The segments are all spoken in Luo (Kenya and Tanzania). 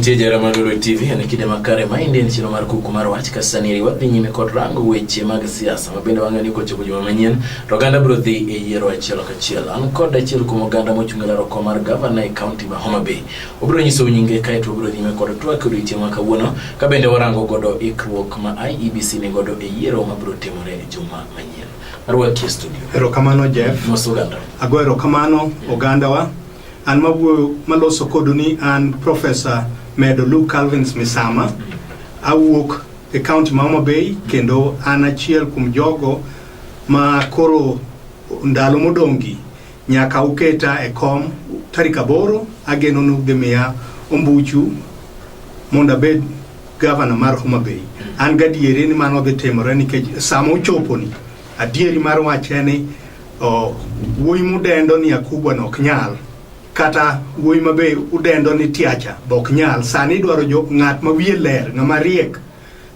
Jara Magolo TV and kide makare mainde nchino marku kumaro wachika saniri wadhi nyime kod rango weche mag siasa mabende wang'ani kocho kujuma manyien roganda bro dhi e yiero achiel kachiel an kod achiel kuom oganda mochung'e laro kom mar governor e county ma Homa Bay obiro nyiso nyinge kae to obiro nyime kod twak odiochieng' ma kawuono ka bende warango godo ikruok ma IEBC ne godo e yiero mabiro timore e juma manyien. Arwaki studio. Erokamano Jeff. Mosoganda. Ago erokamano oganda wa. An mawuoyo maloso koduni an Professor Medo Luke Calvins Misama awuok e county ma Homa Bay kendo an achiel kuom jogo ma koro ndalo modongi nyaka uketa e kom tarik 8 ageno nu dhimiya ombuchu mondo abed governor mar Homa Bay. An gadieri ni mano dhi timore nikech sama ochopo ni adieri mar wache ni wuoyi mudendo ni Akubwa no ok nyal kata wuoyi mabe udendo ni Tiacha bok nyal. Sani dwaro ng'at ma wiye ler, ng'ama riek,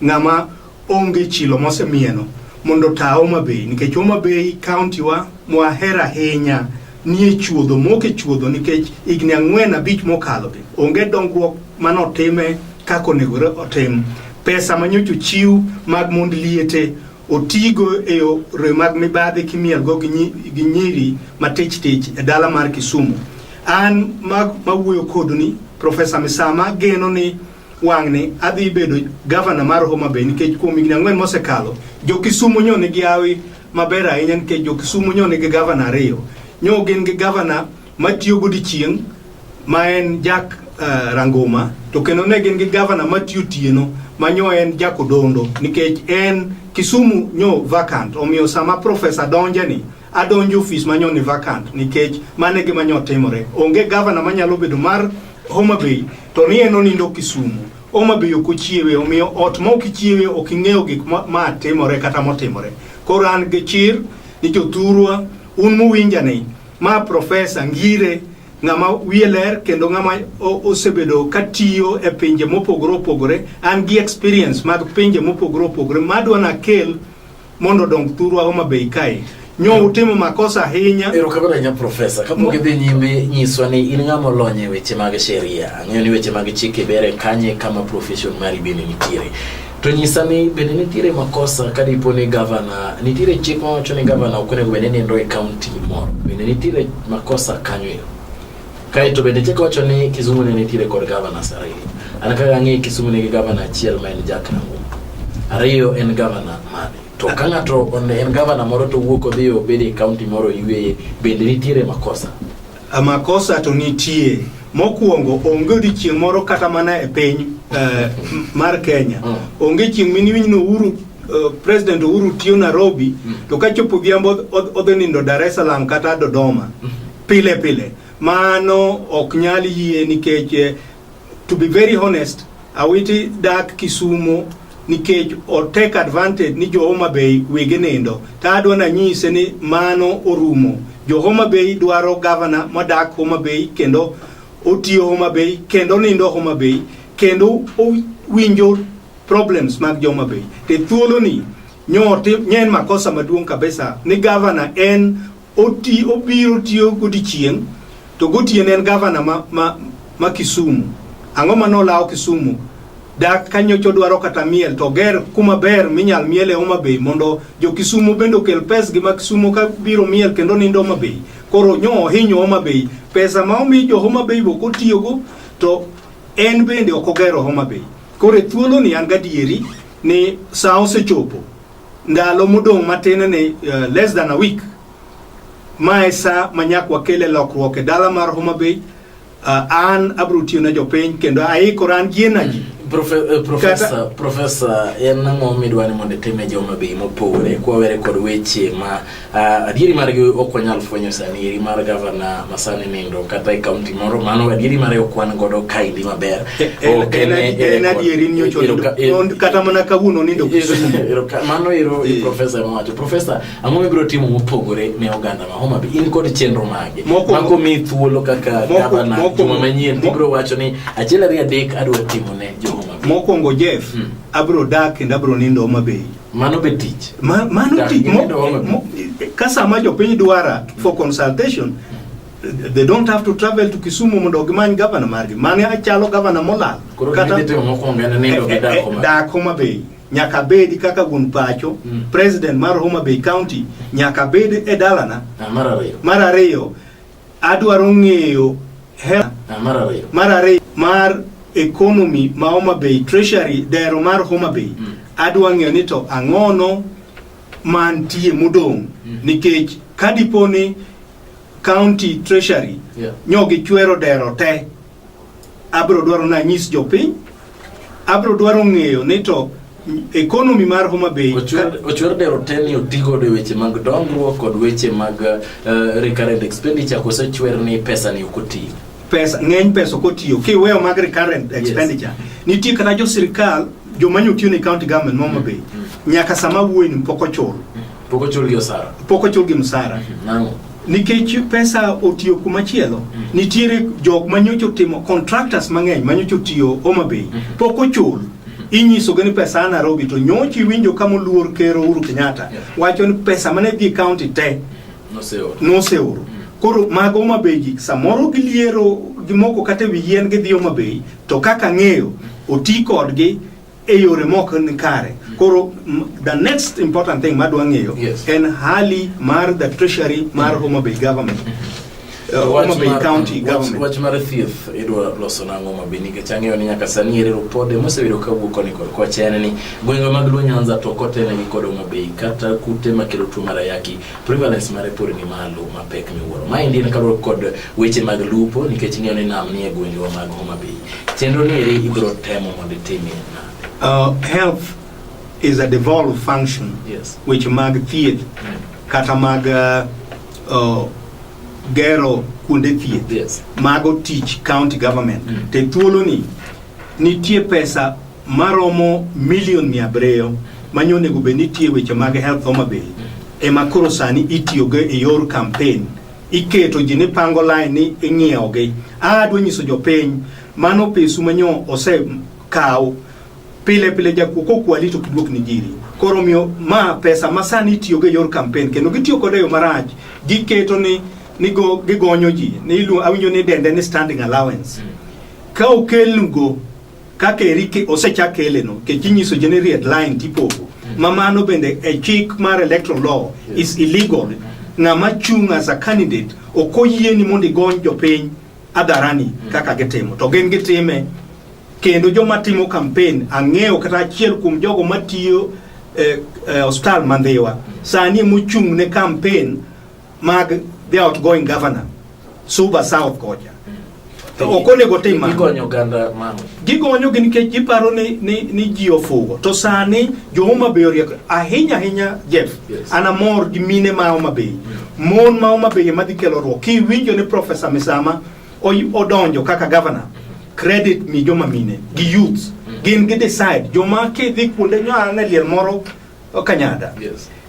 ng'ama onge chilo mosemieno mondo ta Homa Bay nikech Homa Bay county wa mwahera ahinya nie chuodho moke chuodho nikech igni 4-5 mokalo onge dongruok manotime kako negore otim. Pesa manyocho chiw mag mond liete otigo e yore mag mibadhi kimiel go gi nyiri matich e dala mar Kisumu. An mawuoyo koduni Professor Misama geno ni wang'ni adhi bedo governor mar Homa Bay nikech kuom higni 4 mosekalo jo Kisumu nyo nigi hawi maber ahinya nikech jo Kisumu nyo nigi governor ariyo. Nyo gin gi governor matiyo godiochieng' ma en Jack Rangoma to kendo ne gin gi governor matiyo tieno ma nyo en Jack Odondo nikech en Kisumu nyo vacant. Omiyo sama professor donje ni adonjo office manyo ni vacant nikech mane gima nyo timore. Onge governor manyalo bedo mar Homa Bay to ni eno nindo Kisumu. Homa Bay ok ochiewe, omiyo ot ma ok ochiewe ok ing'eyo gik ma timore kata motimore. Koro an gi chir ni jothurwa un muwinja ni ma professor ngire ng'ama wiye ler kendo ng'ama osebedo katiyo e pinje mopogore opogore, an gi experience mag pinje mopogore opogore madwa na kel mondo dong thurwa Homa Bay kae. Nyo utimo makosa ahinya. Erokamano nya professor kapok idhi nyime nyiswa ni in ng'ama olony e weche mag sheria, ng'eyo ni weche mag chike bere kanye kama profession mari bende nitiere. To nyisa ni bende nitiere makosa kadipo ni governor nitiere chik ma wacho ni governor ok onego bende nindo e county moro, bende nitiere makosa kanyo. Kae to bende chik wacho ni Kisumu ne nitiere kod governor ariyo. An kaka ng'e Kisumu nigi governor achiel ma en Jack Rangoma, ariyo en governor mane to ka ng'ato en governor moro to wuok odhi obed e county moro yueye bende nitiere makosa. Makosa to nitie. Mokuongo onge odiochieng' moro kata mana e piny mar Kenya onge chieng' miniwinj no President Uhuru tiyo Nairobi to kachopo dhiambo odhi nindo Dar es Salaam kata Dodoma pile. Mano ok nyal yie nikech to be very honest awiti dak Kisumu nikech o take advantage ni jo Homa Bay wege nindo. Ta adwa na nyise ni mano orumo. Jo Homa Bay dwaro governor modak Homa Bay kendo otiyo Homa Bay kendo nindo Homa Bay kendo winjo problems mag jo Homa Bay. Te thuolo ni nyen makosa maduong' kabisa ni governor en obiro tiyo godiochieng' to gotieno en governor ma Kisumu. Ang'o manolawo Kisumu? Dak kanyocho dwaro kata miel to ger kuma ber minyal miele Homa Bay mondo jo Kisumu bendo kel pes gi ma Kisumu ka biro miel kendo nindo Homa Bay. Koro nyo hinyo Homa Bay. Pesa ma omi jo Homa Bay bo kotiyogo to en bende ok ogero Homa Bay. Koro thuolo ni an gadieri ni sa osechopo. Ndalo modong' matin ne less than a week. Maesa manyak wakele lokruok e dala mar Homa Bay. An abro tiyo na jopiny kendo aikora an gienaji Professor en nango midwani monde teme joma be mopore ko were kod weche ma adieri margi okwanyal fwenyo sani iri mar governor Masani Nindo kata e county moro mano adieri mare okwan godo kaindi maber en adieri nyocho kata mana kawuono nindo mano iro professor mawacho professor ang'o mibiro timo mopogore ne oganda ma Homa Bay in kod chenro mage mako mi thuolo kaka governor joma manyien tibiro wacho ni achiel ari adek adwa timo ne jo Homa Bay mokwongo Jeff abro dak kendo abro nindo Homa Bay mano be tich mano tich kasa ma jopiny dwara for consultation they don't have to travel to Kisumu mondo gimany governor margi mane achalo governor molal kata mokwongo en nindo gi dak Homa Bay nyaka bedi kaka gun pacho president mar Homa Bay County nyaka bedi e dalana mar ariyo adwaro ng'eyo mar ariyo mar economy ma Homa Bay treasury dero mar Homa Bay adwa ng'eyo ni to ang'ono mantie modong nikech kadiponi county treasury nyogi chwero dero te abro dwaro na nyis jopiny abro dwaro ng'eyo ni to economy mar Homa Bay ochwer dero teni otigo de weche mag dongruok kod weche mag recurrent expenditure kose chwer ni pesa ni okoti pesa ng'eny pesa kotiyo kiweyo mag recurrent expenditure nitie kata jo sirkal jomanyo tiyo ne county government Homa Bay nyaka sama wuoyi ni poko chul gi msara nikech pesa otiyo kumachielo nitiere jok manyocho timo contractors mang'eny manyocho tiyo Homa Bay poko chul inyiso gani pesa Nairobi to nyochi winjo kama luor kero Uhuru Kenyatta wacho ni pesa mane dhi county te no se oro koro mago Homa Bay gi samoro giliero gimoko kata wiyien gi dhi Homa Bay to kaka ng'eyo oti kodgi e yore moko ni kare koro the next important thing madwa ng'eyo en hali mar the treasury mar Homa Bay government Homa Bay County government wach mar thieth idwa loso na Homa Bay nikech ang'eyo ni nyaka sani ere ripode mosebedo kawuok koni kod kwa chene ni gwenge mag Luo Nyanza to kotene gi kod Homa Bay kata kute makelo tuo mar ayaki prevalence mare pod ni malo mapek miwuoro ma indi ne kalo kod weche mag lupo nikech ng'eyo ni nam ni e gwenge mag Homa Bay chenro ni ere ibro temo mondo timie health is a devolved function which mag thieth kata mag gero kunde thieth mago tich county government te thuolo ni nitie pesa maromo milion 700 manyonego be nitie weche mag health Homa Bay ema koro sani itiyogo e yor campaign iketo ji ni pango line ni ing'iewogi adwa nyiso jopiny mano pesu manyo ose kaw pile jakuko kwali to kidwok ni jiri koro miyo ma pesa masani itiyogo e yor campaign kendo gitiyo kode yo marach giketo ni gigonyo ji ni ilu awinjo ni dende ni standing allowance ka okelgo kaka erike osechakele no ke kinyiso jeneri headline tipo mamano bende a chik mar electoral law is illegal ng'ama chung as a candidate okoyie ni mondo igony jopiny adharani kaka gitimo to gin gitime kendo joma timo campaign ang'eyo kata achiel kuom jogo matiyo hospital Mandhiwa sani mochung ne campaign mag the outgoing governor Suba South kocha okonego tim gigonyo ganda mano gigonyo gin ke giparo ni ji ofugo to sani jo Homa Bay ahinya Jeff anamor gi mine ma Homa Bay mon ma Homa Bay ma dikelo ro ki winjo ni Professor Misama odonjo kaka governor credit mi joma mine gi youths gin gi decide joma ke dhi kuonde nyane liel moro Kanyada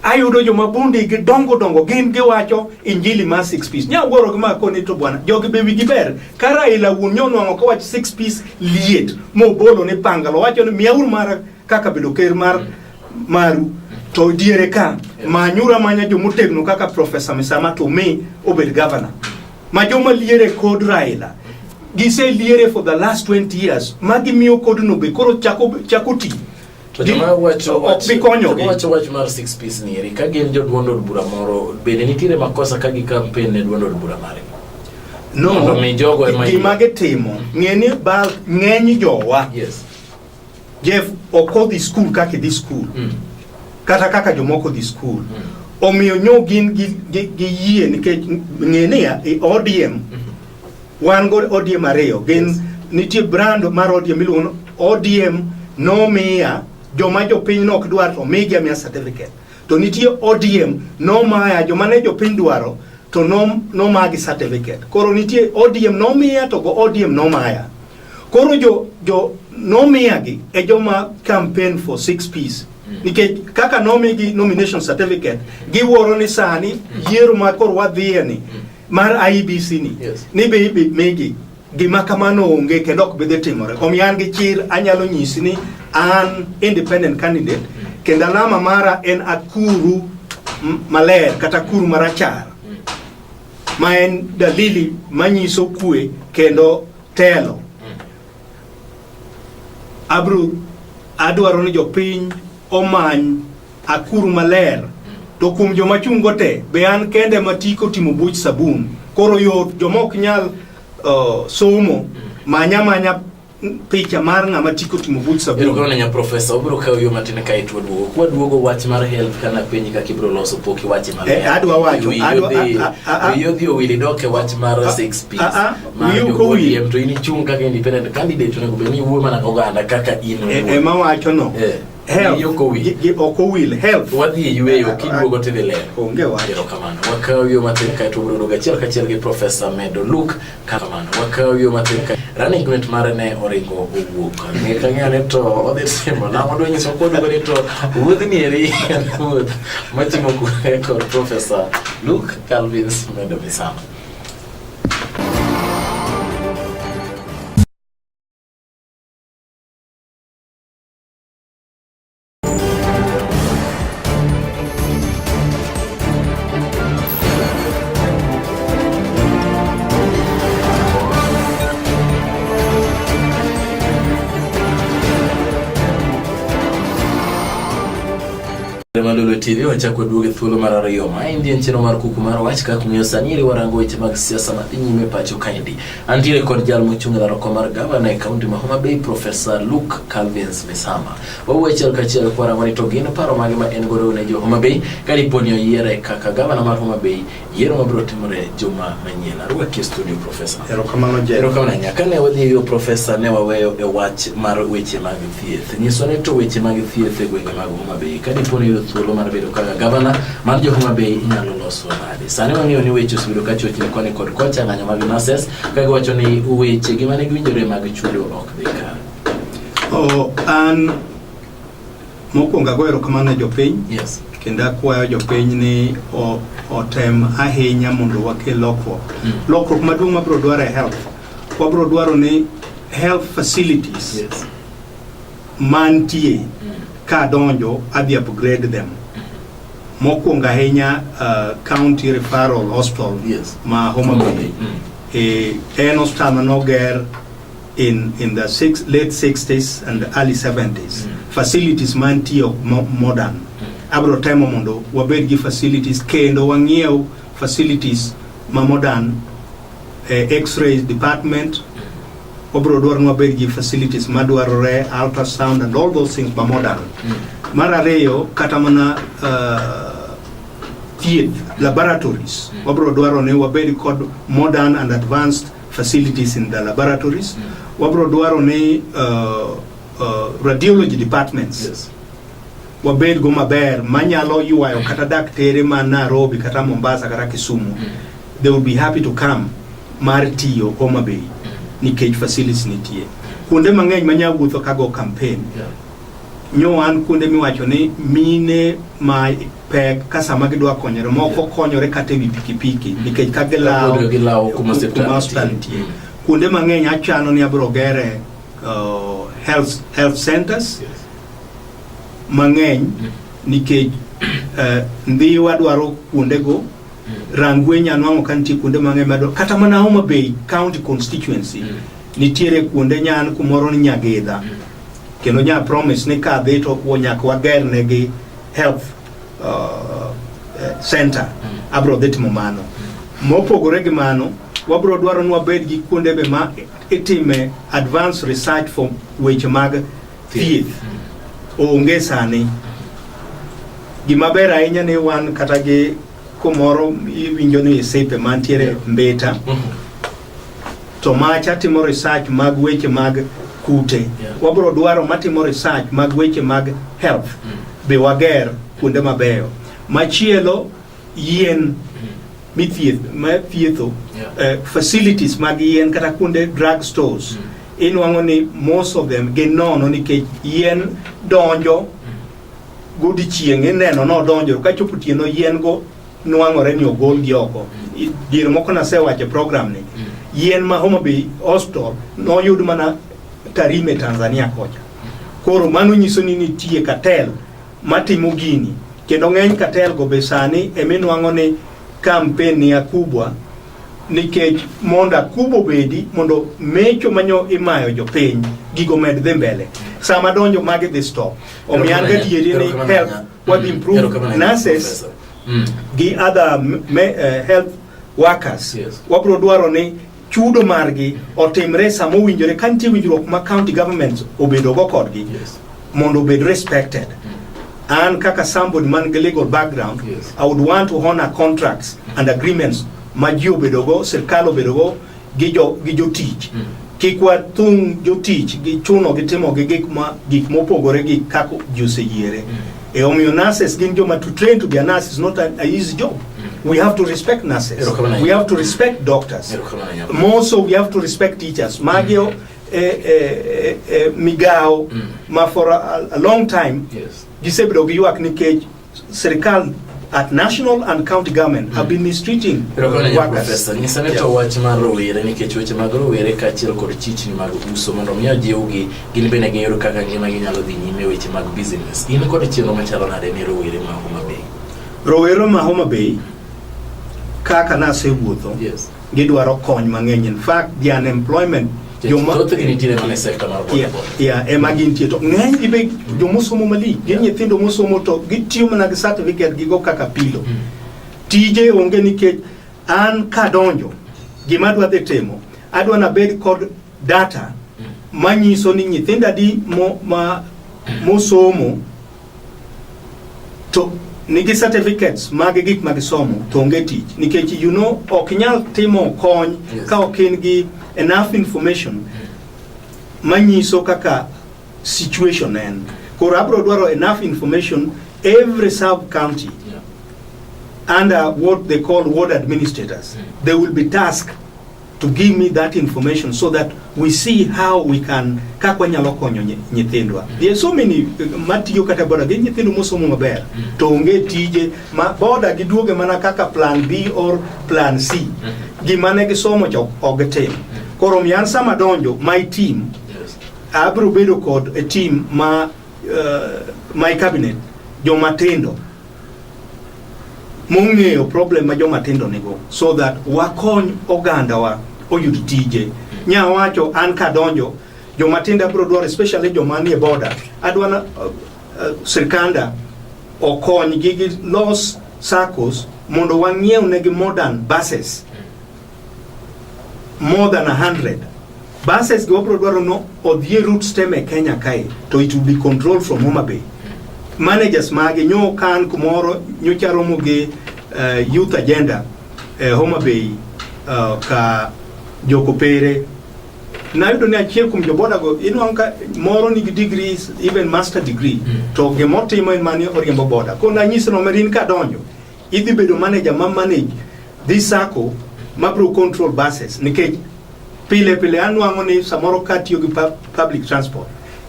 ayudo joma bundi gi dongo gin gi wacho injili ma 6 piece nya woro gi ma koni to bwana jogi be wigi ber kara ila wunyo nwango ko wach 6 piece liet mo bolo ne pangalo wacho ni miaur mar kaka bedo ker mar maru to diere ka manyura manya jo motegno kaka Professor Misama to me obed governor ma joma liere kod Raila gise liere for the last 20 years magi miyo kod no be koro chako ti to jama wacho mar 6 piece ni eri ka gen jo duondo bura moro bende nitire makosa ka gi campaign ne duondo bura mare no mi jogo e mai mage timo ng'eni ba ng'eny jowa Jeff okodhi school kaka di school kata jomoko di school omiyo nyo gin gi yie nikech ng'eni e ODM wan go ODM ariyo gin nitie brand mar ODM miluongo ODM nomiya joma jopiny nok dwar to migi miya certificate to nitie ODM nomaya joma ne jopiny dwaro to nomagi certificate. Koro nitie ODM nomiya to go ODM nomaya. Koro jo nomiyagi e joma campaign for 6 Ps. Nikech kaka nomigi nomination certificate giwuoro ni sani yiero ma koro wadhiye ni mar IEBC ni ni be migi gima kamano onge kendo ok bidhi timore. Omiyo an gi chir anyalo nyisi ni an independent candidate kendo alama mara en akuru maler kata akuru marachar ma en dalili manyiso kwe kendo telo. Adwaro ni jopiny omany akuru maler to kum joma chungo te be an kende matiko timo buch sabun. Koro yot jomok nyal somo manya picha mar ng'ama tiko timo buch sabun. Ero kone nya professor obro kaw yo matin ka itwa duogo kwa duogo wach mar health kana penyi ka kibro loso poki wach mar adwa wacho yodhi wili doke wach mar 6P ma yo DM to ini chung kaka independent candidate ne gobeni wuo mana oganda kaka in ma wacho no health oko will health wadhi yueyo kiduogo tede ler onge wacho. Ero kamano wakaw yo matin ka to bro doga chiel ka chiel gi professor Medo Luke kamano wakaw yo matin ka running mate mare ne oringo owuok ne kang'ane to odhi simo na mondo nyiso kod gore to wuodh ni eri wuodh matimo kod professor Luke Calvins Medo Misama. Malolo TV wachako duoge thuolo mar ariyo ma indien cheno mar kuku mar wach kaka miyo saniri warango weche mag siasa ma nyime pacho kaendi. Antiere kod jal mochung' e rako mar gavana e kaunti ma Homa Bay Professor Luke Calvins Misama. Waweche kachiel kwarango ni to gin paro mage ma en godo ne jo Homa Bay kadiponi oyiere kaka gavana mar Homa Bay yiero mabiro timore juma manyien. Arwaki studio professor. Erokamano je. Erokamano nyaka ne wadhi yo professor ne waweyo e wach mar weche mag thieth. Nyiso ne to weche mag thieth e gwenge mag Homa Bay kadiponi thuolo mar bedo kaka gavana mar jo Homa Bay inyalo loso nade. Sani wang'eyo ni weche osebedo ka chochni koni kod kocha ng'anyo mag nurses ka giwacho ni weche gi mane giwinjore mag chudo ok dhi kare. An mokwongo agoyo erokamano ne jopiny. Yes. Kendo akwayo jopiny ni otem ahinya mondo wakel lokruok. Lokruok maduong' mabiro dwaro e health. Wabiro dwaro ni health facilities. Yes. Mantie ka donjo adhi upgrade them. Mokwongo ahinya county referral hospital. Yes. Ma Homa Bay. En hospital manoger in the late 60s and early 70s. Facilities mantie modern. Abro temo mondo wabed gi facilities kendo wang'iew facilities ma modern, X-ray department. Wabro dwaro wabed gi facilities madwarore, ultrasound and all those things ma modern. Mar ariyo kata mana thieth laboratories. Wabro dwaro ni wabed kod modern and advanced facilities in the laboratories. Wabro dwaro ni radiology departments. Yes. Wabed go maber manyalo yuayo kata daktere ma Nairobi kata Mombasa kata Kisumu. They will be happy to come mar tiyo Homa Bay nikech facilities nitie. Kuonde mang'eny manya wuotho kago campaign. Nyo an kuonde miwacho ni mine ma pek kasa magidwa konyore moko konyore kata wi pikipiki nikech ka gilawo kuma hospital nitie. Kuonde mang'eny achano ni abro gere health centers. Yes. Mang'eny nikech ndhiwa dwaro kuonde go rangwe nyanwang'o kantie kuonde mang'eny madwaro kata mana Homa Bay county constituency nitiere kuonde nyan kumoro ni Nyagedha kendo nya promise ni ka dhi to nyaka wager negi health center. Abro dhi timo mano. Mopogore gi mano wabro dwaro ni wabed gi kuonde be ma itime advanced research for weche mag thieth. Onge sani gima ber ahinya ni wan kata gi kumoro iwinjo ni sepe mantiere Mbeta to macha timo research mag weche mag kute wabro dwaro matimo research mag weche mag health be wager kuonde mabeyo machielo yien mithietho facilities mag yien kata kuonde drug stores inwang'o ni most of them gin nono nikech yien donjo godiochieng' ineno nodonjo ka chopo tieno yien go nwang'ore ni ogol gi oko diere moko nasewacho program ni yien ma Homa Bay Hospital noyud mana Tarime Tanzania kocha koro mano nyiso ni nitie cartel matimo gini kendo ng'eny cartel go be sani eminwang'o ni campaign ni akubwa nikech monda kubo bedi mondo mecho manyo imayo jopiny gigo med dhi mbele sama donjo mage dhi stop omiyan gadieri ni health what improve nurses gi other health workers wabro dwaro ni chudo margi otimre sama owinjore ka nitie winjruok ma county governments obedo go kodgi mondo obed respected. And kaka somebody man legal background, I would want to honor contracts and agreements majio bedogo, serkalo bedogo, gijo teach. Kikwa tung jo teach, gichuno gitemo gik mopogore gi kako juse yere. Omiyo nurses ginjo ma to train to be a nurse is not a easy job. We have to respect nurses. We have to respect doctors. More so we have to respect teachers. Magio migao ma for a long time. Gisebedo giwak nikech serikal at national and county government have been mistreating workers. Nyisane to wach mar rowere nikech weche mag rowere kaachiel kod chichni mag uso mondo miyo jiwgi gin bende giyudo kaka ngima ginyalo dhi nyime weche mag business. In kod chenro machalo nade ne rowere ma Homa Bay? Rowere ma Homa Bay kaka nasewuotho gidwaro kony mang'eny. In fact, the unemployment emagintie to ng'eny gibe jomosomo mali gin nyithindo mosomo to gitiyo mana gi certificate gigo kaka pilo tije onge nikech an kadonjo gima dwa dhi timo adwa na bed kod data manyiso ni nyithinda di mosomo to nigi certificates mag gik magisomo to onge tich nikech ok nyal timo kony ka ok gi enough information manyiso kaka situation en koro abro dwaro enough information every sub county under what they call ward administrators. They will be tasked to give me that information so that we see how we can kakwa nyalo konyo nyithindwa. There are so many matiyo kata boda gi nyithindo mosomo maber to onge tije ma boda giduoge mana kaka plan B or plan C gimane gisomo chok ogetim. Koro miyan sama donjo my team abro bedo kod a team my cabinet jomatindo mong'eyo problem ma jomatindo nigo so that wakony oganda wa oyud tije. Nyawacho an kadonjo jomatindo abro dwaro especially jomanie border adwana sirkanda okony gi los SACCOs mondo wang'iew negi modern buses more than 100 buses go dwaro no odhie route stem e Kenya kai to it will be controlled from Homa Bay. Managers mage nyo kan kumoro nyocha romo gi youth agenda Homa Bay ka jokopere na yudo ne achiel kum joboda go inwanka moro ni degrees even master degree to gemotimo en mani oriembo boda ko na nyiso no merin ka donjo idhi bedo manager ma manage this SACCO mabro control buses nikech pile anwango ni samoro katiyo gi public transport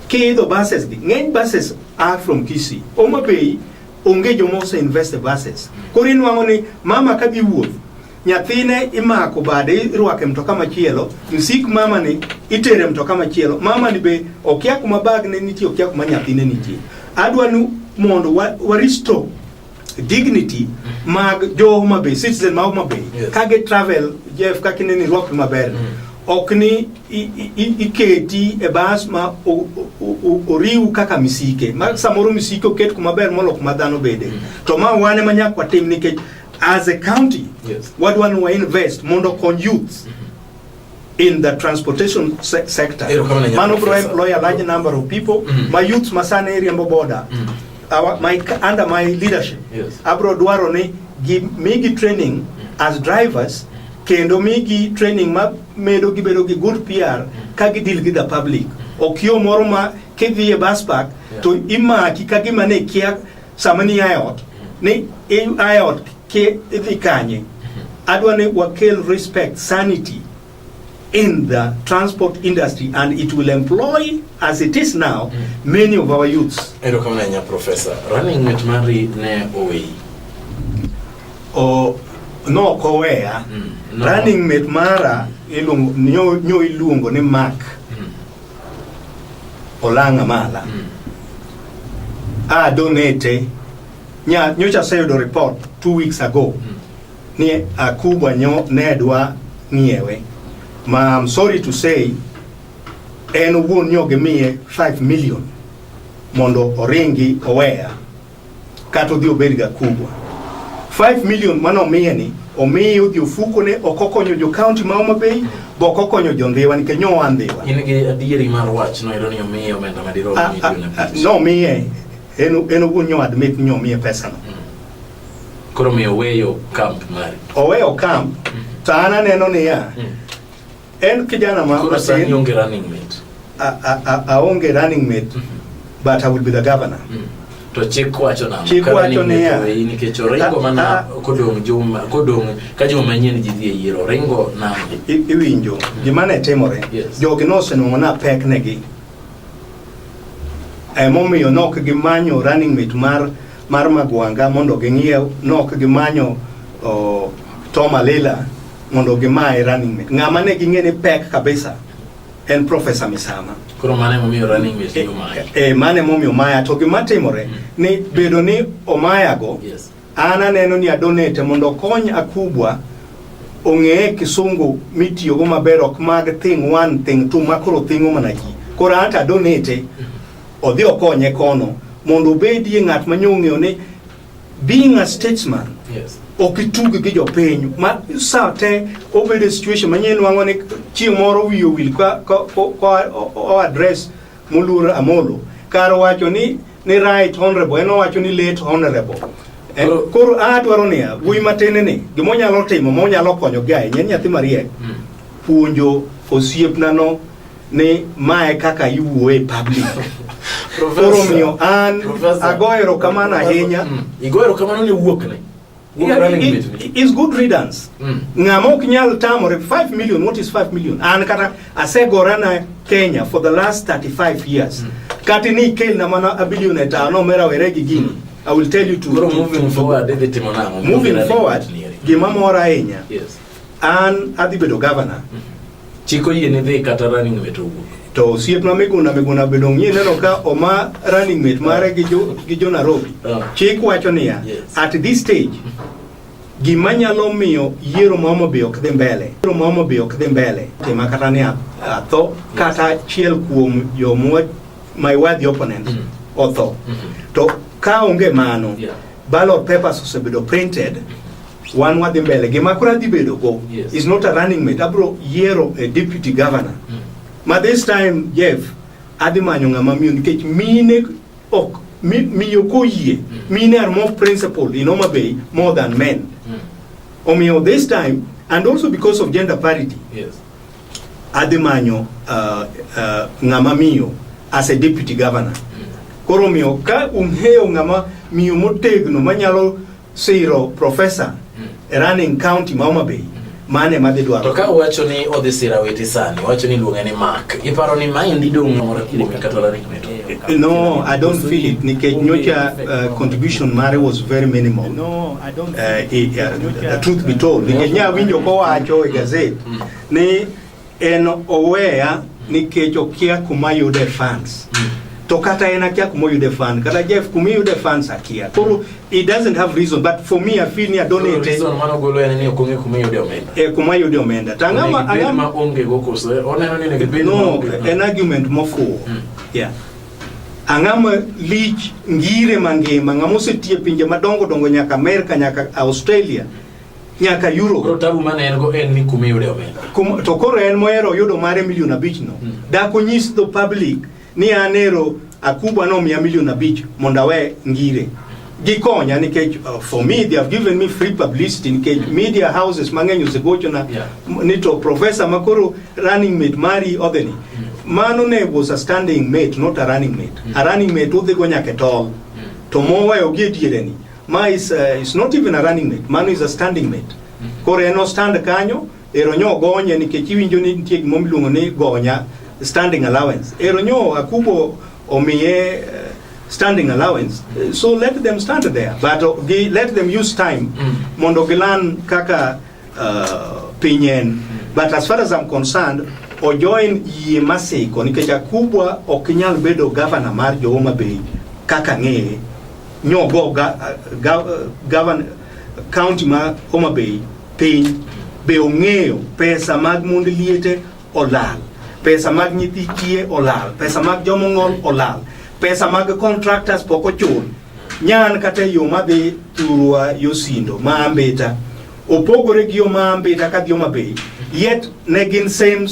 kido buses gi ng'eny buses are from Kisii. Homa Bay onge jomose invest buses kori nwango ni mama kadhi wuoth nyathine imako bade irwake mtoka machielo msik mama ni itere mtoka machielo mama ni be okia kuma bag ne nitie okia kuma nyathine nitie adwanu mondo wa restore dignity mag jo Homa Bay citizen ma Homa Bay kage travel Jeff kakine ni rwak maber okni iketi e bas ma oriu kaka misike ma samoro misike oket kuma ber molok madhano bede to ma wane manyak watim nikech as a county what one we invest mondo con youth in the transportation sector man will employ a large number of people my youth masane area border under my leadership abro dwaro ni migi training as drivers kendo migi training ma medo gibedo gi good PR ka gidil gi the public okio moro ma kidhi e bus park to imaki ka gima ne kia samani ayot ni ayot ke idhi kanye adwa ne wakel respect sanity in the transport industry, and it will employ, as it is now, many of our youths. Ero kama nya professor running mate mari ne owe o no kowea no. Running mate mara ilungo nyo ilungo ni Mark Olanga Mala donate nyocha sayudo report 2 weeks ago ni akubwa nyo nedwa ngiewe ma I'm sorry to say en wuon nyoge miye 5 million mondo oringi owea kato dhi obedga kubwa 5 million mano miye ni omiyo dhi ofuko ne okokonyo jo county ma Homa Bay bokokonyo jo Ndhiwa nikech nyo Ndhiwa in gi adieri mar wach no ironi omiyo omenda madiro no miye en wuon nyo admit nyo miye pesa no koro miyo weyo camp mari oweyo camp tana neno ni ya en kijana ma koro sa yonge running mate aonge running mate but I will be the governor to chik wacho na chikwacho ne ya nikech ringo mana kodong ka joma manyien ji dhi e yiero ringo na iwinjo gima ne timore jogi nosenwang'o na pek negi momiyo nok gimanyo running mate mar Magwanga mondo ging'iew nok gimanyo Tom Alela mondo gimaye running mate ng'ama ne ging'e pek kabisa en Professor Misama koro mane momiyo running mate yo mane momiyo maya to gima timore ni bedo ni omaya go ana neno ni adonate mondo kony akubwa ong'e kisungu mitiyo go maber ok mag thing 1 thing 2 makoro thingo mana ji koro anta donate odhi okonye kono mondo bedie ng'at manyong'eyo ni being a statesman okitugi gi jopiny ma sa te obedo situation manyien wango ni chieng' moro wiyo wil ko address Mulur Amolo kar wacho ni right honorable eno wacho ni late honorable koro adwaro ni wuoyi matene ni gimonyalo timo monyalo konyo gae nyathi mariek puonjo osiepna no ni mae kaka iwuoye public koro miyo an agoero kamano ahinya igoero kamano ni wuok ne is good riddance ng'ama ok nyal tamore 5 million. What is 5 million? An kata asegora na Kenya for the last 35 years kati ni kel na mana a billion eta no mera weregi gini I will tell you to moving forward gima mora ahinya an adhi bedo governor chiko yie ne dhi kata running mate to siepna Miguna bedo ng'ie neno ka oma running mate mare gi jo Nairobi chik wacho niya at this stage gima nyalo miyo yiero ma Homa Bay ok dhi mbele tema kata ni atho kata chiel kuom jo my worthy opponent otho to ka onge mano ballot papers osebedo printed one wadhi mbele gima kura dhi bedo go is not a running mate abro yiero a deputy governor ma this time Jeff adhi manyo ng'ama miyo nikech mine ok miyo koyie mine are more principled in Homa Bay more than men omiyo this time and also because of gender parity adhi manyo ng'ama miyo as a deputy governor koro miyo ka ung'eyo ng'ama miyo motegno manyalo siro professor running county ma Homa Bay mane madhi dwaro to ka wacho ni odhi sira weti sani wacho ni luonge ni Mark iparo ni mind dong moro kile mikatola ring no I don't feel it nikech nyocha contribution mare was very minimal the truth be told nikech nya winjo ko wacho e gazette ni en owea nikech okia kuma yude funds to kata ena kia kumoyude fund kata Jeff kumiyude funds akia koro it doesn't have reason but for me I feel ni donate reason mano golo ene ni okonge kumiyude omenda kumayude omenda tangama agama onge goko so oneno ni ne no an argument mofuo angama lich ngire mangima ngamo setie pinje madongo nyaka America nyaka Australia nyaka Europe koro tabu mane en go en ni kumiyude omenda to koro en moero yudo mare million abich no dako nyis the public ni anero akubwa no 100 million monda we ngire gikonya nikech for me they have given me free publicity nikech media houses mang'eny osegocho na nito professor makoro running mate mari odheni Mano ne was a standing mate, not a running mate. A running mate udhi go nyaka tol. To mowa ogie diere ni. Ma is not even a running mate. Mano is a standing mate. Koro eno stand kanyo, ero nyo gonye nikech iwinjo ni nitie gima miluongo ni gonya standing allowance. Ero nyo akubo omiye standing allowance. So let them stand there, but let them use time mondo gilan kaka pinyen. But as far as I'm concerned, o join yie masiko nikech akubwa okinyal bedo governor mar jo Homa Bay kaka ng'eye nyo go governor county ma Homa Bay piny be ong'eyo pesa mag mond liete olal, pesa mag nyithi kiye olal, pesa mag jomong'ol olal, pesa mag contractors poko chul nyan kata yo madhi turwa Yosindo ma Ambeta opogore gi yo ma Ambeta ka Homa Bay, yet negin same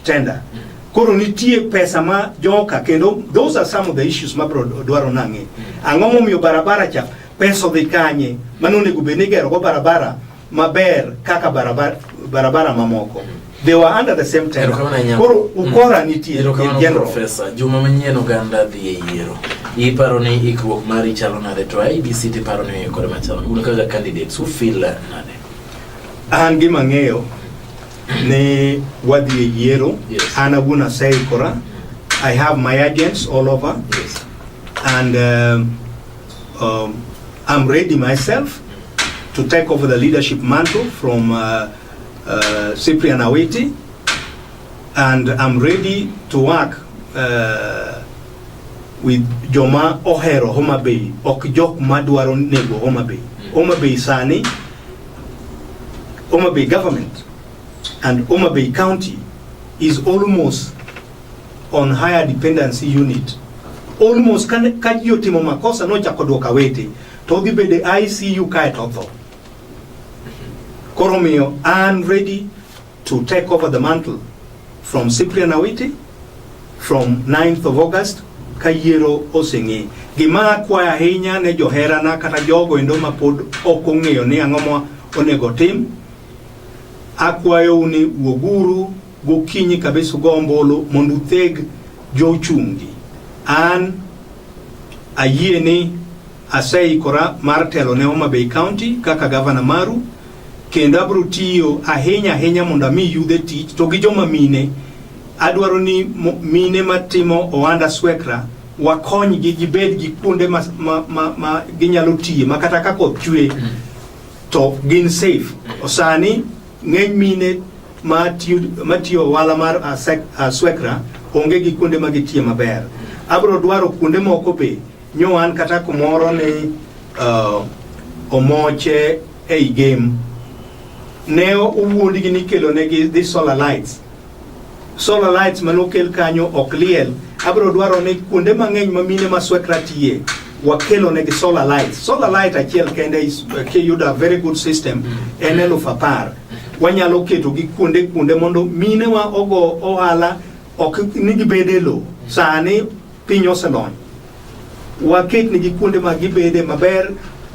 tender. Koro nitie pesa ma joka kendo those are some of the issues ma bro dwaro nange. Ang'o momiyo barabara cha pesa dhi kanye mano nego be nigero go barabara maber kaka barabara mamoko. They were under the same tender. Koro ukora nitie general. Professor Juma manyien oganda dhi e yiero. Iparo ni ikruok mari chalo nade to IEBC ti paro ni kore machalo. Un kaka candidates who feel nade? An gima ng'eyo ne wadhi e yiero. An awuon aseikora. I have my agents all over. Yes. And I'm ready myself to take over the leadership mantle from Cyprian Awiti, and I'm ready to work with Joma Ohero Homa Bay, Okjok Madwaro Nego Homa Bay. Homa Bay Sani, Homa Bay government, and Homa Bay County is almost on higher dependency unit. Almost kajiyo timo makosa no chakodoka wete. Todhi bede ICU kae totho. Koromio, I'm ready to take over the mantle from Cyprian Awiti from 9th of August kayiero oseng'e. Gima kwaya hinya ne johera na kata jogo endo mapod okong'eyo ni ang'omo onego tim. Akwayo uni woguru gokinyi kabisa gombolo mondo theg jochungi. An ayie ni aseikora mar telo ne Homa Bay County kaka governor maru. Kendo abro tiyo ahinya mondo mi yudhe tich to gi joma mine adwaro ni mine matimo ohanda swekra wakony gi gibed gi kuonde ma ginyalo tiye makata ka koth chwe to gin safe. Osani ng'eny mine matiyo wala mar swekra onge gi kuonde ma gitiye maber. Abro dwaro kuonde moko be nyo an kata kumoro ni omoche ei game neo uwuondi gi nikelo negi the solar lights manokel kanyo okliel. Abro dwaro ne kuonde mang'eny ma mine ma swekra tiye wakelo negi solar light achiel kende is a very good system en 10,000. Wanyalo keto gi kuonde mondo mine wa ogo ohala ok nigi bede lo sani piny oselony waket nigi kuonde ma gibede maber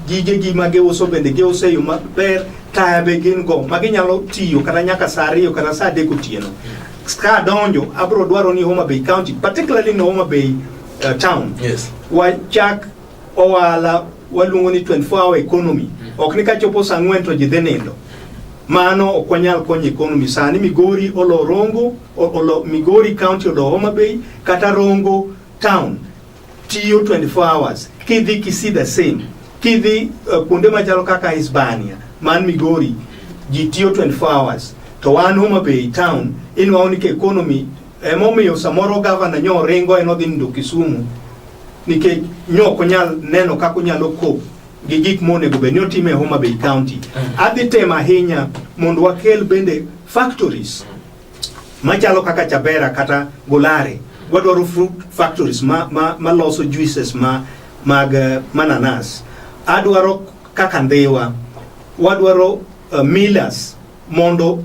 gige gi ma giuso bende giuso yo maber taya be gin go ma ginyalo tiyo kata nyaka saa 2 kata saa 3 otieno. Ska donjo abro dwaro ni Homa Bay County, particularly in Homa Bay town, yes, wachak ohala waluongo ni 24-hour economy. Ok ni kachopo saa 4 to ji dhi nindo. Mano ok wanyal konyo economy. Sani Migori olo Rongo, Migori County olo Homa Bay, kata Rongo town tiyo 24 hours. Kidhi kisi the same. Kidhi kuonde machalo kaka Hispania, man Migori, ji tiyo 24 hours. To wan Homa Bay town, inwaoni ke economy, momiyo samoro governor nyo ringo enodhi nindo Kisumu, nike nyo konyal neno kako nyalo cope gi gik monego be nyo time Homa Bay County. Adhi tema ahinya mondo wakel bende factories machalo kaka Chabera kata Golare. Wadwaro fruit factories ma loso juices mag mananas. Adwaro kaka Ndhiwa. Wadwaro millers mondo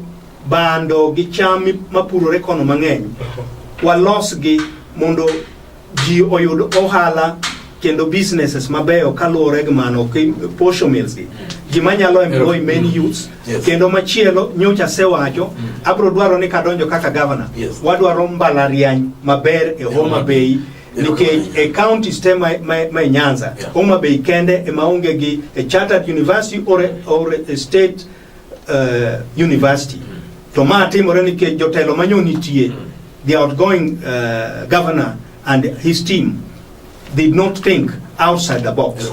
bando gi cham mapurore kono mang'eny walos gi mondo ji oyud ohala kendo businesses mabeyo kaluwore gi mano posho mills gima nyalo employ many youths kendo machielo nyocha sewacho abro dwaro ni kadonjo kaka governor wadwaro mbalariany maber e Homa Bay nikech e county stem ma Nyanza Homa Bay kende e maonge gi a chartered university or a state university to ma timore nikech jotelo manyonitie the outgoing governor and his team did not think outside the box.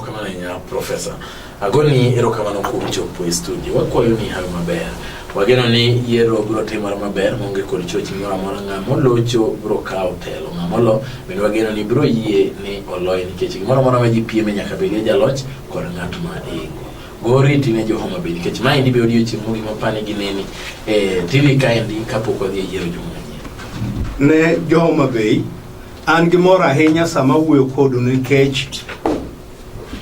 Professor agoni erokamano kuom chopo e studio wakwayo ni hayo maber wageno ni yiero biro timore maber monge kod chochi moro amora ng'amo locho biro kawo telo ng'amolo bende wageno ni biro yie ni oloy nikech gimoro amora ma ji piem nyaka bed jaloch kod ng'at ma ingo gori tine jo Homa Bay nikech ma indi be odiochieng' mogik mapane gi neni TV kaendi kapok wadhi e yiero joma ne jo Homa Bay an gimoro ahinya sama wuoyo kodu nikech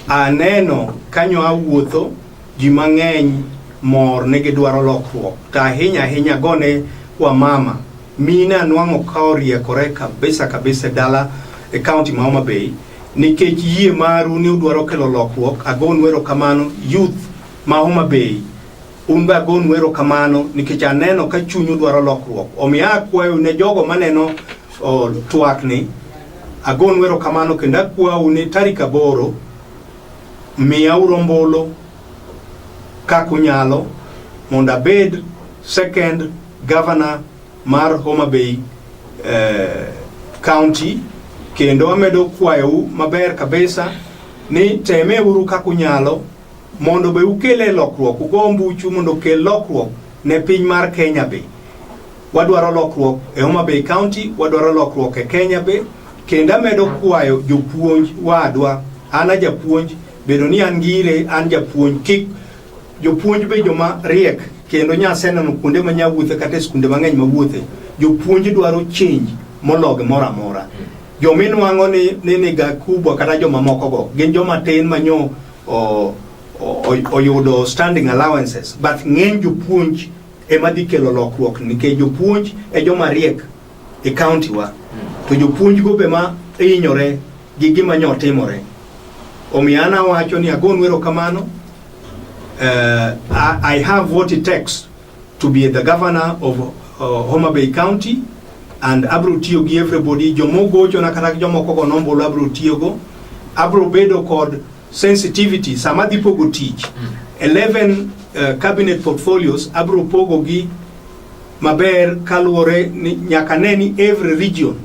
aneno kanyo awuotho ji mang'eny mor ne gidwaro lokruok ta ahinya gone wa mama mine anwang'o ka oriekore kabisa dala e county ma Homa Bay nikech yie maru ni udwaro kelo lokruok agon wero kamano youth ma Homa Bay unba agon wero kamano nikech aneno ka chunyu dwaro lokruok omiya akwayo ne jogo maneno twak ni agon wero kamano kendo akwayo ni tarik 8 miya urombolo kakunyalo mondo abed second governor mar Homa Bay county kendo amedo kwayo maber kabisa ni teme uru kakunyalo mondo be ukele lokruok ugo mbuchu mondo kel lokruok ne piny mar Kenya Bay wadwaro lokruok e Homa Bay county wadwaro lokruok e Kenya Bay kendo amedo kwayo jopuonj wadwa ana japuonj bedo ni angire an japuonj kik jopuonj be joma riek kendo nyasena no kuonde ma nyawuothe kata skunde mang'eny mawuothe jopuonj dwaro change mologe mora amora jominwang'o ni ga kubwa kata joma moko go gin joma tin manyo oyudo standing allowances but ng'eny jopuonj ema dhi kelo lokruok nikech jopuonj e joma riek e county wa to jopuonj go be ma inyore gi gima nyo timore omiana wacho ni agon wero kamano I have what it takes to be the governor of Homa Bay County and abro tiyo gi everybody jomogocho na kata jomoko go nombolo abro tiyo go abro bedo kod sensitivity sama dhi pogo tich 11 cabinet portfolios abro pogo gi maber kaluore nyaka neni every region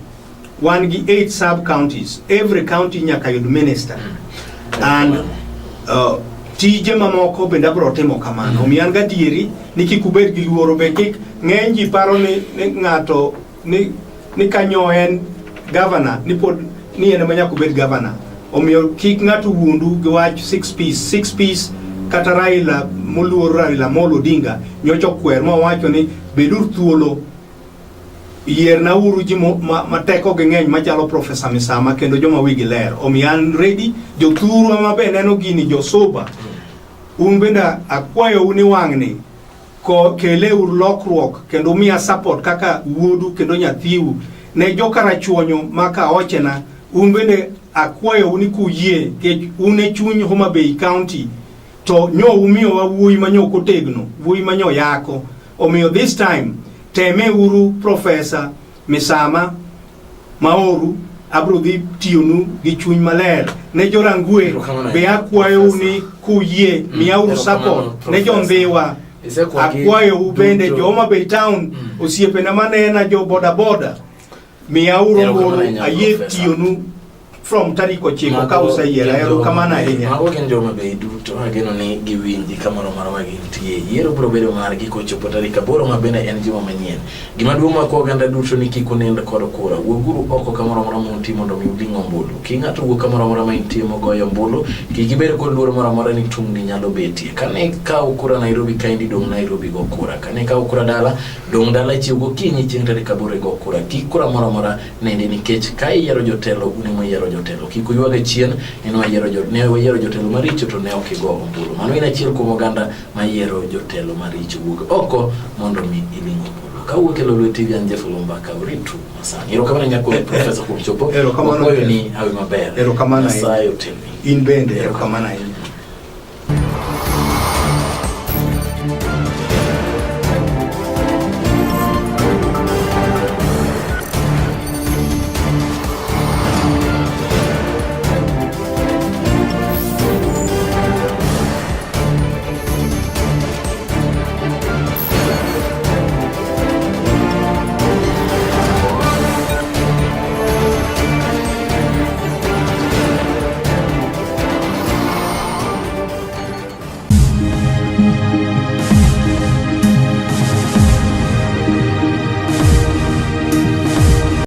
one gi 8 sub counties every county nyaka yud minister and tije mamoko bende abro timo kamano omiyan gadieri ni kikubed gi luoro be kik ng'eny ji paro ni ng'ato ni kanyo en governor ni pod ni en manya kubed governor omiyo kik ng'ato wuondu gi wach 6 piece kata Raila moluor Raila Molo Odinga nyocho kwer ma wacho ni bedur thuolo yier na uru ji mateko gi ng'eny machalo Professor Misama kendo joma wigi ler omiyan ready jothuru ma be neno gini josoba un benda akwayo uni wang'ni ko kele ur lokruok kendo miya support kaka wuodu kendo nyathiu ne jokarachuonyo maka ochena un bende akwayo uni kuyie ke une chuny Homa Bay County to nyo umiyo wa wuoyi manyo kotegno wuoyi manyo yako omiyo this time teme uru Professor Misama Maoru abro dhi tiyonu gi chuny maler ne jorangwe be akwayo uni kuyie miya uru support ne jondhiwa akwayo ubende jo Homa Bay Town osiepena manena jo boda miya uru mboro ayie tiyonu from tariko chiko ka usayera ero kamana ahinya mago gin joma be duto ageno ni giwinji kamoro moro ma gintie yiero bro bedo mar giko chopo tarika boro ma bende en jima manyien gima duong' ma ko ganda duto ni kikunenda kod kura wuoguru oko kamoro moro ma utimo ndo mi udingo mbulu kingato wuok kamoro moro ma intimo goyo mbulu kigibedo kod luoro moro moro ni tungni nyalo betie kane ka ukura Nairobi kaindi dong Nairobi go kura kane ka ukura dala dong dala chiugo kinyi chieng' tarika boro go kura kikura moro moro nende nikech kai yiero jotelo unimo yiero jotelo kikuyuaga chien eno yiero jotelo maricho to ne okigo ombulu mano ina chiel kuom oganda ma yiero jotelo maricho wuog oko mondo mi ilingo ombulu kawuok e Lolwe TV an Jeffrey Mbaka uritu masani erokamano nyako professor kuchopo Erokamano koyo ni awe maber Erokamano Nyasaye otelni in bende erokamano